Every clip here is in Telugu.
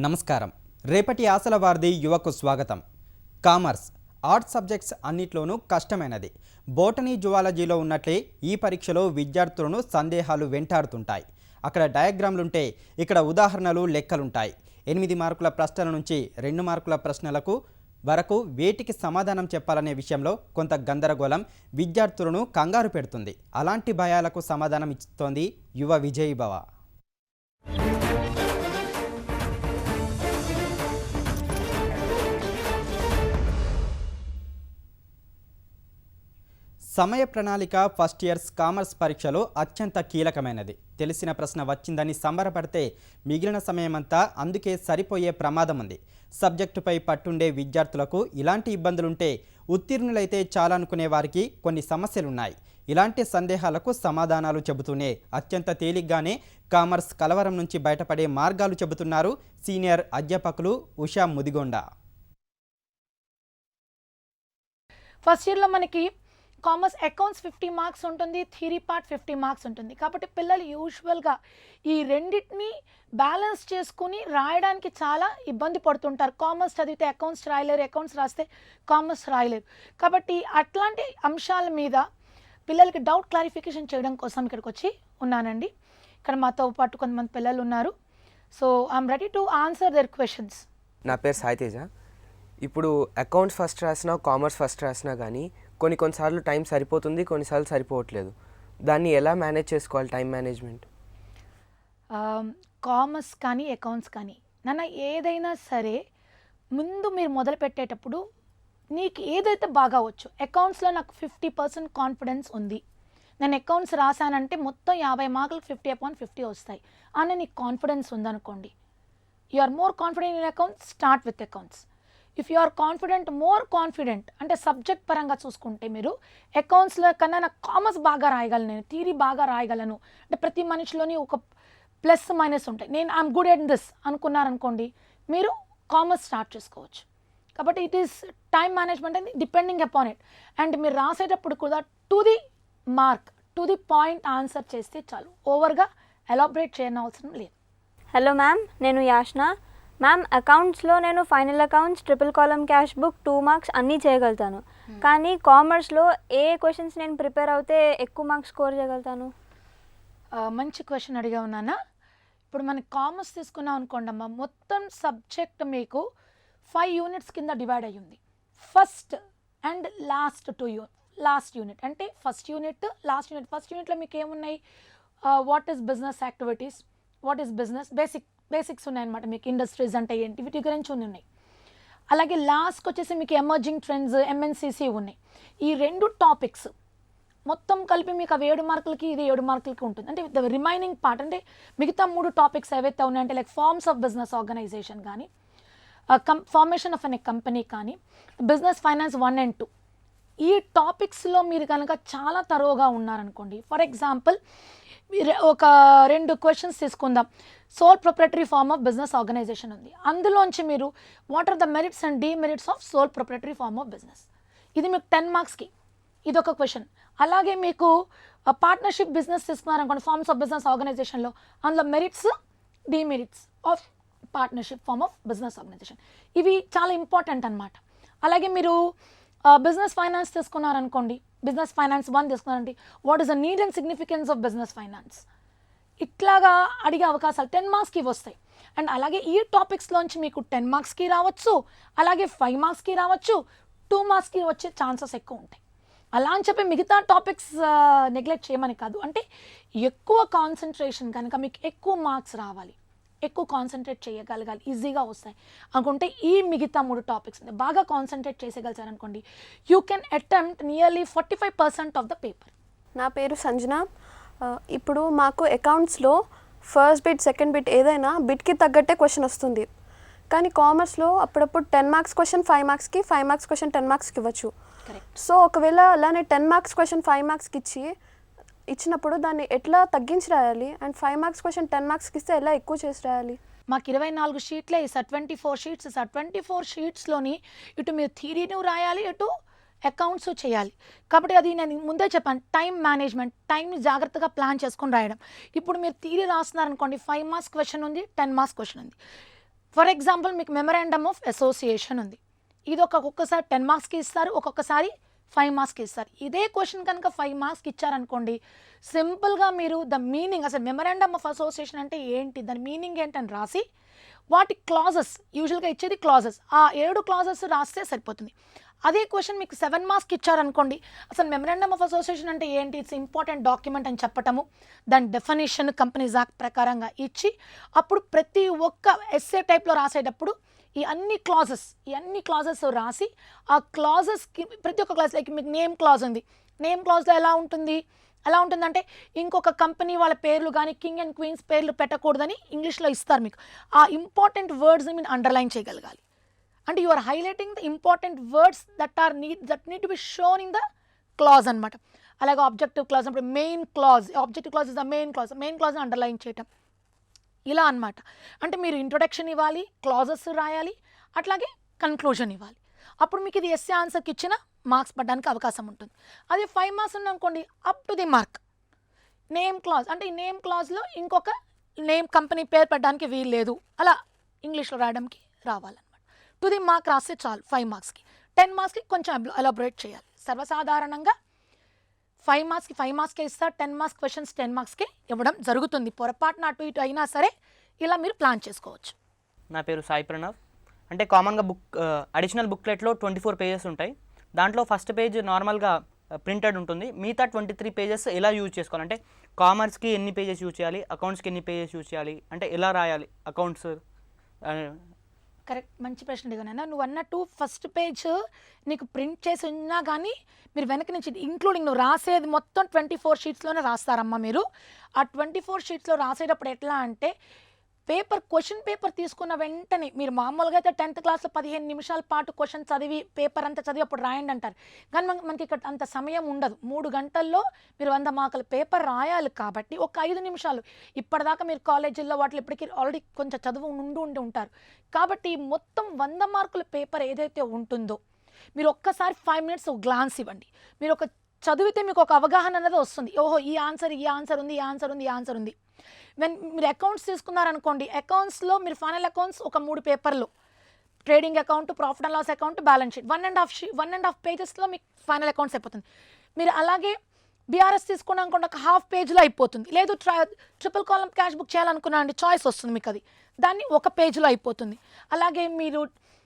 నమస్కారం. రేపటి ఆశల వారిది యువకు స్వాగతం. కామర్స్ ఆర్ట్స్ సబ్జెక్ట్స్ అన్నిట్లోనూ కష్టమైనది. బోటనీ జువాలజీలో ఉన్నట్లే ఈ పరీక్షలో విద్యార్థులను సందేహాలు వెంటాడుతుంటాయి. అక్కడ డయాగ్రామ్లుంటే ఇక్కడ ఉదాహరణలు లెక్కలుంటాయి. 8 మార్కుల ప్రశ్నల నుంచి 2 మార్కుల ప్రశ్నలకు వరకు వేటికి సమాధానం చెప్పాలనే విషయంలో కొంత గందరగోళం విద్యార్థులను కంగారు పెడుతుంది. అలాంటి భయాలకు సమాధానం ఇస్తోంది యువ విజయీభవ. సమయ ప్రణాళిక ఫస్ట్ ఇయర్స్ కామర్స్ పరీక్షలో అత్యంత కీలకమైనది. తెలిసిన ప్రశ్న వచ్చిందని సంబరపడితే మిగిలిన సమయమంతా అందుకే సరిపోయే ప్రమాదం ఉంది. సబ్జెక్టుపై పట్టుండే విద్యార్థులకు ఇలాంటి ఇబ్బందులుంటే ఉత్తీర్ణులైతే చాలనుకునే వారికి కొన్ని సమస్యలున్నాయి. ఇలాంటి సందేహాలకు సమాధానాలు చెబుతూనే అత్యంత తేలిగ్గానే కామర్స్ కలవరం నుంచి బయటపడే మార్గాలు చెబుతున్నారు సీనియర్ అధ్యాపకులు ఉషా ముదిగొండ. ఫస్ట్ ఇయర్లో మనకి కామర్స్ అకౌంట్స్ 50 మార్క్స్ ఉంటుంది, థియరీ పార్ట్ 50 మార్క్స్ ఉంటుంది. కాబట్టి పిల్లలు యూజువల్గా ఈ రెండింటిని బ్యాలెన్స్ చేసుకుని రాయడానికి చాలా ఇబ్బంది పడుతుంటారు. కామర్స్ చదివితే అకౌంట్స్ రాయలేరు, అకౌంట్స్ రాస్తే కామర్స్ రాయలేరు. కాబట్టి అట్లాంటి అంశాల మీద పిల్లలకి డౌట్ క్లారిఫికేషన్ చేయడం కోసం ఇక్కడికి వచ్చి ఉన్నానండి. ఇక్కడ మాతో పాటు కొంతమంది పిల్లలు ఉన్నారు. So I'm ready to answer their questions. నా పేరు సాయితేజ. ఇప్పుడు అకౌంట్స్ ఫస్ట్ రాసినా కామర్స్ ఫస్ట్ రాసినా కానీ కొన్నిసార్లు టైం సరిపోతుంది, కొన్నిసార్లు సరిపోవట్లేదు. దాన్ని ఎలా మేనేజ్ చేసుకోవాలి? టైం మేనేజ్మెంట్ కామర్స్ కానీ అకౌంట్స్ కానీ నాన్న ఏదైనా సరే ముందు మీరు మొదలు పెట్టేటప్పుడు నీకు ఏదైతే బాగా వచ్చు. అకౌంట్స్లో నాకు 50% కాన్ఫిడెన్స్ ఉంది, నేను అకౌంట్స్ రాశానంటే మొత్తం 50 మార్కులకు 50/50 వస్తాయి అని నీకు కాన్ఫిడెన్స్ ఉందనుకోండి. You are more confident in accounts, start with accounts. If you are confident, more confident అంటే సబ్జెక్ట్ పరంగా చూసుకుంటే మీరు అకౌంట్స్లో కన్నా నాకు కామర్స్ బాగా రాయగలను, నేను థియరీ బాగా రాయగలను అంటే ప్రతి మనిషిలోని ఒక ప్లస్ మైనస్ ఉంటాయి. నేను ఐఎమ్ గుడ్ ఎట్ దిస్ అనుకున్నారనుకోండి, మీరు కామర్స్ స్టార్ట్ చేసుకోవచ్చు. కాబట్టి ఇట్ ఈస్ టైం మేనేజ్మెంట్ అనేది డిపెండింగ్ అపాన్ ఇట్. అండ్ మీరు రాసేటప్పుడు కూడా to the mark, to the point answer చేస్తే చాలు, ఓవర్గా ఎలాబరేట్ చేయని అవసరం లేదు. హలో మ్యామ్, నేను యాష్నా. మ్యామ్, అకౌంట్స్లో నేను final accounts, triple column cash book, 2 marks అన్నీ చేయగలుగుతాను. కానీ కామర్స్లో ఏ క్వశ్చన్స్ నేను ప్రిపేర్ అవుతే ఎక్కువ మార్క్స్ స్కోర్ చేయగలుగుతాను? మంచి క్వశ్చన్ అడిగా ఉన్నానా. ఇప్పుడు మనకి కామర్స్ తీసుకున్నాం అనుకోండి అమ్మా, మొత్తం సబ్జెక్ట్ మీకు 5 యూనిట్స్ కింద డివైడ్ అయ్యి ఉంది. First and last last unit అంటే first unit, last unit. First యూనిట్లో మీకు ఏమున్నాయి? What is business activities, what is business, basics ఉన్నాయన్నమాట. మీకు ఇండస్ట్రీస్ అంటే ఏంటి, వీటి గురించి ఉన్నాయి. అలాగే లాస్ట్కి వచ్చేసి మీకు ఎమర్జింగ్ ట్రెండ్స్, ఎంఎన్సిసి ఉన్నాయి. ఈ 2 టాపిక్స్ మొత్తం కలిపి మీకు అవి 7 మార్కులకి, ఇది 7 మార్కులకి ఉంటుంది. అంటే ద రిమైనింగ్ పార్ట్ అంటే మిగతా 3 టాపిక్స్ ఏవైతే ఉన్నాయంటే like forms of business organisation కానీ, ఫార్మేషన్ ఆఫ్ అన్ కంపెనీ కానీ, బిజినెస్ ఫైనాన్స్ 1 and 2, ఈ టాపిక్స్లో మీరు కనుక చాలా తరోగా ఉన్నారనుకోండి. ఫర్ ఎగ్జాంపుల్ ఒక 2 క్వశ్చన్స్ తీసుకుందాం. Sole proprietary form of business organisation ఉంది. అందులోంచి మీరు what are the merits and demerits of sole proprietary form of business, ఇది మీకు 10 మార్క్స్కి ఇదొక క్వశ్చన్. అలాగే మీకు పార్ట్నర్షిప్ బిజినెస్ తీసుకున్నారనుకోండి, ఫార్మ్స్ ఆఫ్ బిజినెస్ ఆర్గనైజేషన్లో అందులో merits, demerits of partnership form of business organisation, ఇవి చాలా ఇంపార్టెంట్ అనమాట. అలాగే మీరు బిజినెస్ ఫైనాన్స్ తీసుకున్నారనుకోండి, బిజినెస్ ఫైనాన్స్ 1 తీసుకున్నారంటే what is the need and significance of business finance, ఇట్లాగా అడిగే అవకాశాలు 10 మార్క్స్కి వస్తాయి. అండ్ అలాగే ఈ టాపిక్స్లోంచి మీకు 10 మార్క్స్కి రావచ్చు, అలాగే 5 మార్క్స్కి రావచ్చు, 2 మార్క్స్కి వచ్చే ఛాన్సెస్ ఎక్కువ ఉంటాయి. అలా అని చెప్పి మిగతా టాపిక్స్ నెగ్లెక్ట్ చేయమని కాదు. అంటే ఎక్కువ కాన్సన్ట్రేషన్ కనుక మీకు ఎక్కువ మార్క్స్ రావాలి, ఎక్కువ కాన్సన్ట్రేట్ చేయగలగాలి, ఈజీగా వస్తాయి అనుకుంటే ఈ మిగతా 3 టాపిక్స్ బాగా కాన్సన్ట్రేట్ చేసేయగలిగారనుకోండి, you can attempt nearly 45% of the paper. నా పేరు సంజన. ఇప్పుడు మాకు అకౌంట్స్లో ఫస్ట్ బిట్, సెకండ్ బిట్ ఏదైనా బిట్కి తగ్గట్టే క్వశ్చన్ వస్తుంది. కానీ కామర్స్లో అప్పుడప్పుడు 10 మార్క్స్ క్వశ్చన్ 5 మార్క్స్కి, 5 మార్క్స్ క్వశ్చన్ 10 మార్క్స్కి ఇవ్వచ్చు. సో ఒకవేళ అలానే 10 మార్క్స్ క్వశ్చన్ 5 మార్క్స్కి ఇచ్చినప్పుడు దాన్ని ఎట్లా తగ్గించి రాయాలి? అండ్ 5 మార్క్స్ క్వశ్చన్ 10 మార్క్స్కి ఇస్తే ఎలా ఎక్కువ చేసి రాయాలి? మాకు 24 షీట్లే సార్, 24 షీట్స్ సార్. 24 షీట్స్లోని ఇటు మీరు థియరీని రాయాలి, ఇటు అకౌంట్స్ చేయాలి. కాబట్టి అది నేను ముందే చెప్పాను, టైం మేనేజ్మెంట్, టైంని జాగ్రత్తగా ప్లాన్ చేసుకొని రాయడం. ఇప్పుడు మీరు థియరీ రాస్తున్నారనుకోండి, 5 మార్క్స్ క్వశ్చన్ ఉంది, 10 మార్క్స్ క్వశ్చన్ ఉంది. ఫర్ ఎగ్జాంపుల్ మీకు మెమరాండమ్ ఆఫ్ అసోసియేషన్ ఉంది. ఇది ఒక్కొక్కసారి 10 మార్క్స్కి ఇస్తారు, ఒక్కొక్కసారి 5 మార్క్స్కి ఇస్తారు. ఇదే క్వశ్చన్ కనుక 5 మార్క్స్కి ఇచ్చారనుకోండి, సింపుల్గా మీరు ద మీనింగ్, అసలు మెమరాండమ్ ఆఫ్ అసోసియేషన్ అంటే ఏంటి, దాని మీనింగ్ ఏంటని రాసి వాటి క్లాజెస్, యూజువల్గా ఇచ్చేది క్లాజెస్, ఆ 7 క్లాజెస్ రాస్తే సరిపోతుంది. అదే క్వశ్చన్ మీకు 7 మార్క్స్కి ఇచ్చారనుకోండి, అసలు మెమరాండమ్ ఆఫ్ అసోసియేషన్ అంటే ఏంటి, ఇట్స్ ఇంపార్టెంట్ డాక్యుమెంట్ అని చెప్పటము, దాని డెఫినేషన్ కంపెనీస్ యాక్ట్ ప్రకారంగా ఇచ్చి, అప్పుడు ప్రతి ఒక్క ఎస్ఏ టైప్లో రాసేటప్పుడు ఈ అన్ని క్లాజెస్ రాసి, ఆ క్లాజెస్కి ప్రతి ఒక్క క్లాజ్, లైక్ మీకు నేమ్ క్లాజ్ ఉంది, నేమ్ క్లాజ్లో ఎలా ఉంటుందంటే ఇంకొక కంపెనీ వాళ్ళ పేర్లు కానీ కింగ్ అండ్ క్వీన్స్ పేర్లు పెట్టకూడదని ఇంగ్లీష్లో ఇస్తారు మీకు. ఆ ఇంపార్టెంట్ వర్డ్స్ని మీరు అండర్లైన్ చేయగలగాలి. అంటే you are highlighting the important words that need to be shown in the clause అనమాట. అలాగే ఆబ్జెక్టివ్ క్లాజ్ అప్పుడు main clause, objective clause is the main క్లాజ్ని అండర్లైన్ చేయటం, ఇలా అన్నమాట. అంటే మీరు ఇంట్రొడక్షన్ ఇవ్వాలి, క్లాజెస్ రాయాలి, అట్లాగే కన్క్లూజన్ ఇవ్వాలి. అప్పుడు మీకు ఇది ఎస్ఏ ఆన్సర్కి ఇచ్చిన మార్క్స్ పడడానికి అవకాశం ఉంటుంది. అదే 5 మార్క్స్ ఉందనుకోండి, up to the mark. Name clause అంటే ఈ నేమ్ క్లాజ్లో ఇంకొక నేమ్ కంపెనీ పేరు పెట్టడానికి వీలు లేదు, అలా ఇంగ్లీష్లో రాయడానికి రావాలన్నమాట. టు ది మార్క్ రాస్తే చాలు 5 మార్క్స్కి. 10 మార్క్స్కి కొంచెం ఎలాబొరేట్ చేయాలి. సర్వసాధారణంగా 5 మార్క్స్కే ఇస్తారు, 10 మార్క్స్ క్వశ్చన్స్ 10 మార్క్స్కే ఇవ్వడం జరుగుతుంది. పొరపాటున అటు ఇటు అయినా సరే ఇలా మీరు ప్లాన్ చేసుకోవచ్చు. నా పేరు సాయి ప్రణవ్. అంటే కామన్గా అడిషనల్ బుక్లెట్లో 24 పేజెస్ ఉంటాయి. దాంట్లో ఫస్ట్ పేజ్ నార్మల్గా ప్రింటెడ్ ఉంటుంది, మిగతా 23 పేజెస్ ఎలా యూజ్ చేసుకోవాలంటే కామర్స్కి ఎన్ని పేజెస్ యూజ్ చేయాలి, అకౌంట్స్కి ఎన్ని పేజెస్ యూజ్ చేయాలి, అంటే ఎలా రాయాలి అకౌంట్స్. కరెక్ట్, మంచి ప్రశ్న అడిగానన్నా. నువ్వు అన్నట్టు ఫస్ట్ పేజ్ నీకు ప్రింట్ చేసి ఉన్నా కానీ మీరు వెనక నుంచి ఇంక్లూడింగ్ నువ్వు రాసేది మొత్తం 24 షీట్స్లోనే రాస్తారమ్మా మీరు. ఆ 24 షీట్స్లో రాసేటప్పుడు ఎట్లా అంటే క్వశ్చన్ పేపర్ తీసుకున్న వెంటనే మీరు మామూలుగా అయితే 10th క్లాస్లో 15 నిమిషాల పాటు క్వశ్చన్ చదివి పేపర్ అంతా చదివి అప్పుడు రాయండి అంటారు. కానీ మనకి ఇక్కడ అంత సమయం ఉండదు. 3 గంటల్లో మీరు 100 మార్కుల పేపర్ రాయాలి కాబట్టి ఒక 5 నిమిషాలు, ఇప్పటిదాకా మీరు కాలేజీల్లో వాటిలో ఇప్పటికీ ఆల్రెడీ కొంచెం చదువు ఉండి ఉంటారు కాబట్టి మొత్తం 100 మార్కుల పేపర్ ఏదైతే ఉంటుందో మీరు ఒక్కసారి 5 మినిట్స్ గ్లాన్స్ ఇవ్వండి. మీరు ఒక చదివితే మీకు ఒక అవగాహన అనేది వస్తుంది. ఓహో ఈ ఆన్సర్ ఉంది. మీరు అకౌంట్స్ తీసుకున్నారనుకోండి, అకౌంట్స్లో మీరు ఫైనల్ అకౌంట్స్ ఒక 3 పేపర్లు, trading account, profit and loss account, balance sheet, 1.5 పేజెస్లో మీకు ఫైనల్ అకౌంట్స్ అయిపోతుంది. మీరు అలాగే బీఆర్ఎస్ తీసుకున్నారనుకోండి, ఒక ½ పేజ్లో అయిపోతుంది. లేదు ట్రిపుల్ కాలమ్ క్యాష్ బుక్ చేయాలనుకున్నారండి, చాయిస్ వస్తుంది మీకు, అది దాన్ని 1 పేజ్లో అయిపోతుంది. అలాగే మీరు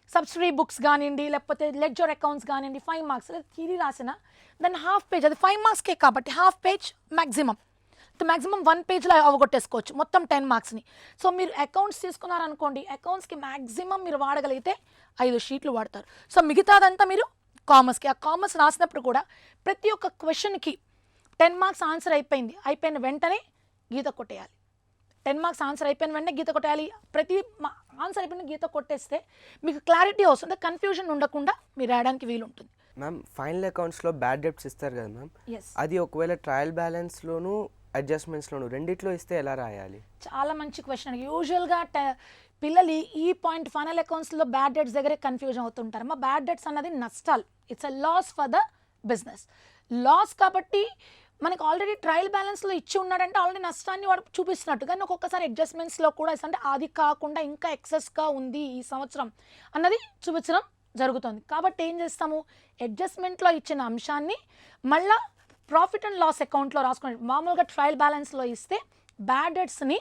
సబ్సిడీ బుక్స్ కానివ్వండి, లేకపోతే లెడ్జర్ అకౌంట్స్ కానివ్వండి, 5 మార్క్స్ థియరీ రాసిన దాన్ని ½ పేజ్, అది 5 మార్క్స్కే కాబట్టి ½ పేజ్ మ్యాక్సిమం 1 పేజ్లో అవగొట్టేసుకోవచ్చు మొత్తం 10 మార్క్స్ని. సో మీరు అకౌంట్స్ తీసుకున్నారనుకోండి, అకౌంట్స్కి మ్యాక్సిమం మీరు వాడగలిగితే 5 షీట్లు వాడతారు. సో మిగతాదంతా మీరు కామర్స్కి. ఆ కామర్స్ రాసినప్పుడు కూడా ప్రతి ఒక్క క్వశ్చన్కి 10 మార్క్స్ ఆన్సర్ అయిపోయిన వెంటనే గీత కొట్టేయాలి. 10 మార్క్స్ ఆన్సర్ అయిపోయిన వెంటనే గీత కొట్టేయాలి. ప్రతి ఆన్సర్ అయిపోయిన గీత కొట్టేస్తే మీకు క్లారిటీ వస్తుంది, కన్ఫ్యూజన్ ఉండకుండా మీరు రాయడానికి వీలు ఉంటుంది. మ్యామ్ ఫైనల్ అకౌంట్స్లో బ్యాడ్ డెప్ట్స్ ఇస్తారు కదా మ్యామ్, అది ఒకవేళ ట్రయల్ బ్యాలెన్స్లోను అడ్జస్ట్మెంట్స్లోను రెండిట్లో ఇస్తే ఎలా రాయాలి? చాలా మంచి క్వశ్చన్. యూజువల్గా పిల్లలు ఈ పాయింట్ ఫైనల్ అకౌంట్స్లో బ్యాడ్ డెట్స్ దగ్గరే కన్ఫ్యూజన్ అవుతుంటారు. మా బ్యాడ్ డెట్స్ అన్నది నష్టాలు, it's a loss for the business. Loss కాబట్టి మనకు ఆల్రెడీ ట్రయల్ బ్యాలెన్స్లో ఇచ్చి ఉన్నాడంటే ఆల్రెడీ నష్టాన్ని వాడు చూపిస్తున్నట్టు. కానీ ఒక్కొక్కసారి అడ్జస్ట్మెంట్స్లో కూడా అంటే అది కాకుండా ఇంకా ఎక్సెస్గా ఉంది ఈ సంవత్సరం అన్నది చూపించడం జరుగుతుంది. కాబట్టి ఏం చేస్తాము, అడ్జస్ట్మెంట్లో ఇచ్చిన అంశాన్ని మళ్ళీ ప్రాఫిట్ అండ్ లాస్ అకౌంట్లో రాసుకుని, మామూలుగా ట్రయల్ బ్యాలెన్స్లో ఇస్తే బ్యాడ్ డెట్స్ని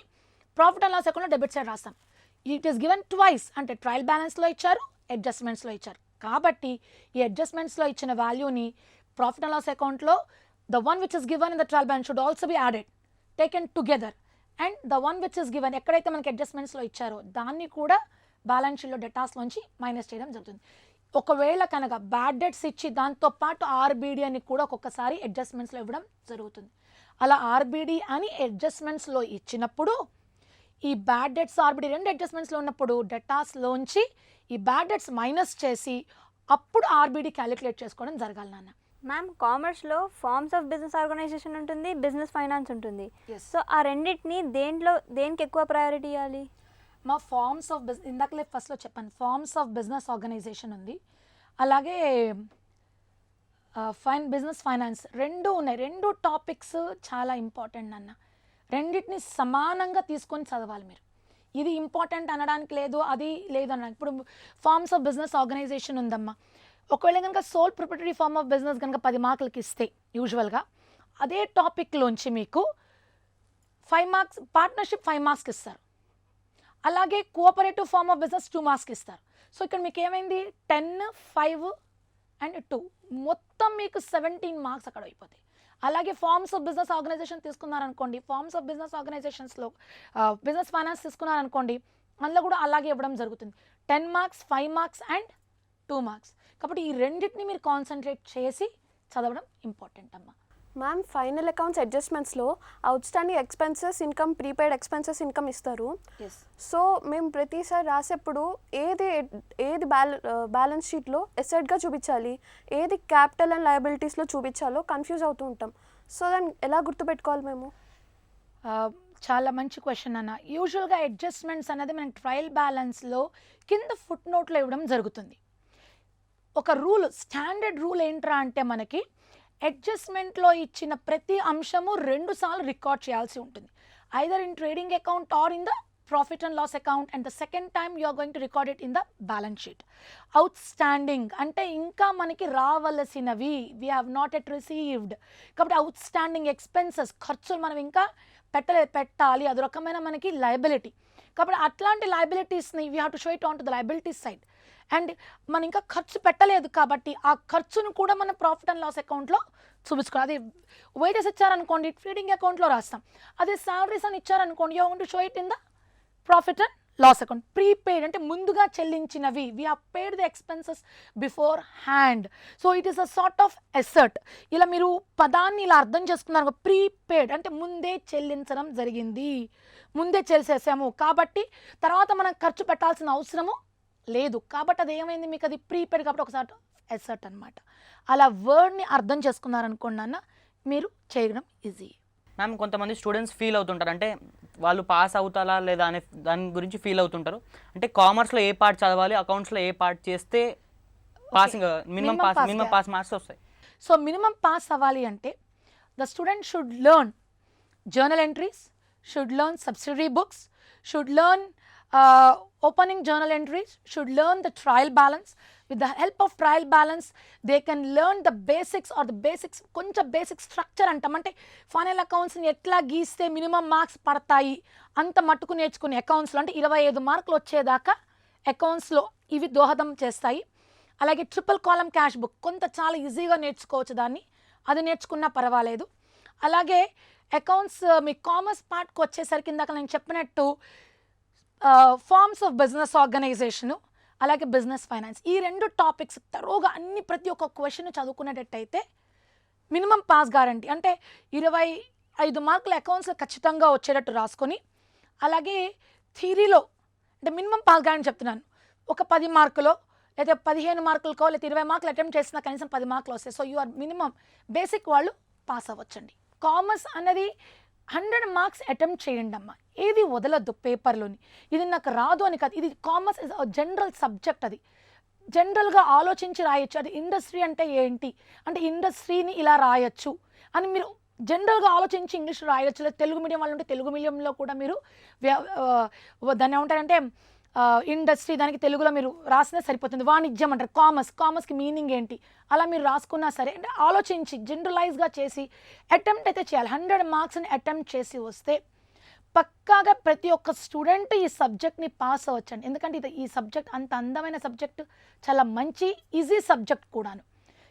ప్రాఫిట్ అండ్ లాస్ అకౌంట్లో డెబిట్ సైడ్ రాస్తాం. ఇట్ ఈస్ గివెన్ ట్వైస్, అంటే ట్రయల్ బ్యాలెన్స్లో ఇచ్చారు, అడ్జస్ట్మెంట్స్లో ఇచ్చారు. కాబట్టి ఈ అడ్జస్ట్మెంట్స్లో ఇచ్చిన వాల్యూని ప్రాఫిట్ అండ్ లాస్ అకౌంట్లో the one which is given in the trial balance should also be added, taken together, and the one which is given ఎక్కడైతే మనకి అడ్జస్ట్మెంట్స్లో ఇచ్చారో దాన్ని కూడా బ్యాలెన్స్ షీట్లో డేటాస్లోంచి మైనస్ చేయడం జరుగుతుంది. ఒకవేళ కనుక బ్యాడ్ డెట్స్ ఇచ్చి దాంతోపాటు ఆర్బీడీ అని కూడా ఒక్కొక్కసారి అడ్జస్ట్మెంట్స్లో ఇవ్వడం జరుగుతుంది. అలా ఆర్బీడీ అని అడ్జస్ట్మెంట్స్లో ఇచ్చినప్పుడు ఈ బ్యాడ్ డెట్స్ ఆర్బీడీ రెండు అడ్జస్ట్మెంట్స్లో ఉన్నప్పుడు డేటాస్లోంచి ఈ బ్యాడ్ డెట్స్ మైనస్ చేసి అప్పుడు ఆర్బీడీ క్యాలిక్యులేట్ చేసుకోవడం జరగాలి నాన్న. మ్యామ్ కామర్స్లో ఫార్మ్స్ ఆఫ్ బిజినెస్ ఆర్గనైజేషన్ ఉంటుంది, బిజినెస్ ఫైనాన్స్ ఉంటుంది. సో ఆ రెండింటిని దేనికి ఎక్కువ ప్రయారిటీ ఇవ్వాలి? మా ఫార్మ్స్ ఆఫ్ బిజినెస్ ఇందాకలే ఫస్ట్లో చెప్పాను, ఫార్మ్స్ ఆఫ్ బిజినెస్ ఆర్గనైజేషన్ ఉంది, అలాగే బిజినెస్ ఫైనాన్స్ రెండు ఉన్నాయి. 2 టాపిక్స్ చాలా ఇంపార్టెంట్ అన్న. రెండింటిని సమానంగా తీసుకొని చదవాలి మీరు. ఇది ఇంపార్టెంట్ అనడానికి లేదు, అది లేదు అనడానికి. ఇప్పుడు ఫార్మ్స్ ఆఫ్ బిజినెస్ ఆర్గనైజేషన్ ఉందమ్మా. ఒకవేళ కనుక sole proprietary form of business కనుక 10 మార్కులకి ఇస్తే యూజువల్గా అదే టాపిక్లోంచి మీకు 5 మార్క్స్, పార్ట్నర్షిప్ 5 మార్క్స్కి ఇస్తారు. అలాగే కోఆపరేటివ్ ఫార్మ్ ఆఫ్ బిజినెస్ 2 మార్క్స్కి ఇస్తారు. సో ఇక్కడ మీకు ఏమైంది 10, 5 అండ్ 2 మొత్తం మీకు 17 మార్క్స్ అక్కడ అయిపోతాయి. అలాగే ఫార్మ్స్ ఆఫ్ బిజినెస్ ఆర్గనైజేషన్ తీసుకున్నారనుకోండి, ఫార్మ్స్ ఆఫ్ బిజినెస్ ఆర్గనైజేషన్స్లో బిజినెస్ ఫైనాన్స్ తీసుకున్నారనుకోండి, అందులో కూడా అలాగే ఇవ్వడం జరుగుతుంది. 10 మార్క్స్, 5 మార్క్స్ అండ్ 2 మార్క్స్. కాబట్టి ఈ రెండింటిని మీరు కాన్సన్ట్రేట్ చేసి చదవడం ఇంపార్టెంట్ అమ్మా. మ్యామ్, ఫైనల్ అకౌంట్స్ అడ్జస్ట్మెంట్స్లో outstanding expenses income, prepaid expenses income ఇస్తారు. సో మేము ప్రతిసారి రాసేప్పుడు ఏది బ్యాలెన్స్ షీట్లో ఎసెట్గా చూపించాలి, ఏది క్యాపిటల్ అండ్ లయబిలిటీస్లో చూపించాలో కన్ఫ్యూజ్ అవుతూ ఉంటాం. సో దాన్ని ఎలా గుర్తుపెట్టుకోవాలి మేము? చాలా మంచి క్వశ్చన్ అన్న. యూజువల్గా అడ్జస్ట్మెంట్స్ అనేది మనకి ట్రయల్ బ్యాలెన్స్లో కింద ఫుట్ నోట్లో ఇవ్వడం జరుగుతుంది. ఒక రూల్, స్టాండర్డ్ రూల్ ఏంట్రా అంటే మనకి అడ్జస్ట్మెంట్లో ఇచ్చిన ప్రతి అంశము 2 సార్లు రికార్డ్ చేయాల్సి ఉంటుంది. Either in trading account or in the profit and loss account, and the second time you are going to record it in the balance sheet. Outstanding అంటే ఇంకా మనకి రావలసినవి, we have not yet received. కాబట్టి అవుట్ స్టాండింగ్ ఎక్స్పెన్సెస్, ఖర్చులు మనం ఇంకా పెట్టాలి, అది రకమైన మనకి లయబిలిటీ. కాబట్టి అట్లాంటి లయబిలిటీస్ని we have to show it on to the liabilities side. అండ్ మనం ఇంకా ఖర్చు పెట్టలేదు కాబట్టి ఆ ఖర్చును కూడా మనం ప్రాఫిట్ అండ్ లాస్ అకౌంట్లో చూపించుకోవాలి. అది వేజెస్ ఇచ్చారనుకోండి ట్రేడింగ్ అకౌంట్లో రాస్తాం, అదే శాలరీస్ అని ఇచ్చారనుకోండి you want to show it in the profit and loss account. Prepaid అంటే ముందుగా చెల్లించినవి, we have paid the expenses beforehand. So it is a sort of asset. ఇలా మీరు పదాన్ని ఇలా అర్థం చేసుకున్నారు. ప్రీపెయిడ్ అంటే ముందే చెల్లించడం జరిగింది, ముందే చేసేసాము కాబట్టి తర్వాత మనం ఖర్చు పెట్టాల్సిన అవసరము లేదు. కాబట్టి అది ఏమైంది మీకు, అది ప్రీపెయిడ్ కాబట్టి ఒకసారి ఎసెట్ అనమాట. అలా వర్డ్ని అర్థం చేసుకున్నారనుకోండి అన్న, మీరు చేయడం ఈజీ. మ్యామ్, కొంతమంది స్టూడెంట్స్ ఫీల్ అవుతుంటారు, అంటే వాళ్ళు పాస్ అవుతారా లేదా అనే దాని గురించి ఫీల్ అవుతుంటారు. అంటే కామర్స్లో ఏ పార్ట్ చదవాలి, అకౌంట్స్లో ఏ పార్ట్ చేస్తే పాసింగ్ మినిమం పాస్ మార్క్స్ వస్తాయి. సో మినిమం పాస్ అవ్వాలి అంటే the student should learn journal entries, should learn subsidiary books, should learn opening journal entries, should learn the trial balance. With the help of trial balance, they can learn the basics or the basics, కొంచెం బేసిక్ స్ట్రక్చర్ అంటాం. అంటే ఫైనల్ అకౌంట్స్ని ఎట్లా గీస్తే మినిమం మార్క్స్ పడతాయి అంత మట్టుకు నేర్చుకునే అకౌంట్స్లో, అంటే 25 మార్కులు వచ్చేదాకా అకౌంట్స్లో ఇవి దోహదం చేస్తాయి. అలాగే ట్రిపుల్ కాలమ్ క్యాష్ బుక్ కొంత చాలా ఈజీగా నేర్చుకోవచ్చు దాన్ని, అది నేర్చుకున్నా పర్వాలేదు. అలాగే అకౌంట్స్ మీ కామర్స్ పార్ట్కి వచ్చేసరికి ఇందాక నేను చెప్పినట్టు ఫార్మ్స్ ఆఫ్ బిజినెస్ ఆర్గనైజేషను, అలాగే బిజినెస్ ఫైనాన్స్, ఈ 2 టాపిక్స్ తరోగా అన్ని ప్రతి ఒక్క క్వశ్చన్ చదువుకునేటట్టయితే మినిమం పాస్ గ్యారంటీ. అంటే 25 మార్కుల అకౌంట్స్లో ఖచ్చితంగా వచ్చేటట్టు రాసుకొని, అలాగే థియరీలో అంటే మినిమం పాస్ గ్యారంటీ చెప్తున్నాను, ఒక 10 మార్కులో లేదా 15 మార్కులకో లేదా 20 మార్కులు అటెంప్ట్ చేసినా కనీసం 10 మార్కులు వస్తాయి. So you are minimum basic వాళ్ళు పాస్ అవ్వచ్చండి. కామర్స్ అనేది 100 మార్క్స్ అటెంప్ట్ చేయండి అమ్మా, ఏది వదలొద్దు పేపర్లోని. ఇది నాకు రాదు అని కాదు, ఇది కామర్స్ ఇస్ జనరల్ సబ్జెక్ట్, అది జనరల్గా ఆలోచించి రాయొచ్చు. అది ఇండస్ట్రీ అంటే ఏంటి, అంటే ఇండస్ట్రీని ఇలా రాయొచ్చు అని మీరు జనరల్గా ఆలోచించి ఇంగ్లీష్ రాయొచ్చు. లేదా తెలుగు మీడియం వాళ్ళు ఉంటే తెలుగు మీడియంలో కూడా మీరు దాన్ని ఏమంటారంటే ఇండస్ట్రీ, దానికి తెలుగులో మీరు రాసినా సరిపోతుంది. వాణిజ్యం అంటారు, కామర్స్కి మీనింగ్ ఏంటి, అలా మీరు రాసుకున్నా సరే. అంటే ఆలోచించి జనరలైజ్గా చేసి అటెంప్ట్ అయితే చేయాలి. 100 మార్క్స్ని అటెంప్ట్ చేసి వస్తే పక్కాగా ప్రతి ఒక్క స్టూడెంట్ ఈ సబ్జెక్ట్ని పాస్ అవ్వచ్చండి. ఎందుకంటే ఈ సబ్జెక్ట్ అంత అందమైన సబ్జెక్ట్, చాలా మంచి ఈజీ సబ్జెక్ట్ కూడాను.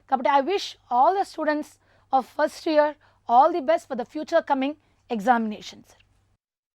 కాబట్టి I wish all the students of first year all the best for the future coming examinations.